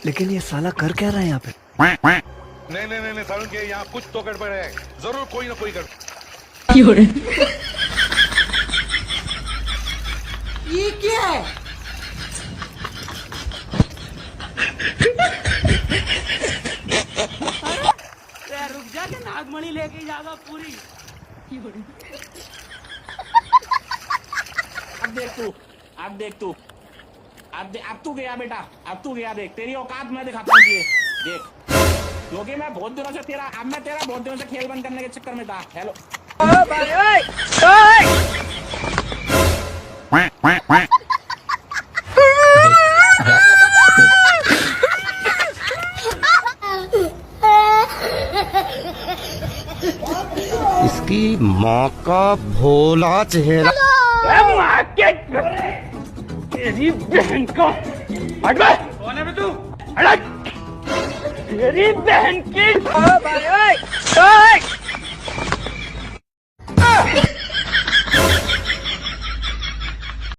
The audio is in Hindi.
लेकिन ये साला कर क्या रहा है यहाँ पे? नहीं नहीं नहीं सारुण के यहाँ कुछ तो गड़बड़ है, जरूर कोई ना कोई गड़बड़। ये क्या है? रुक जा के नागमणि लेके जाएगा पूरी। अब देख तू, अब देख तू, अब तू गया बेटा, अब तू गया। देख तेरी औकात मैं दिखाता हूँ तुझे, देख। क्योंकि मैं बहुत दिनों से बहुत दिनों से खेल बंद करने के चक्कर में था। हेलो इसकी माँ का भोला चेहरा। तेरी बहन को हट। कौन है बे तू? हट। तेरी बहन की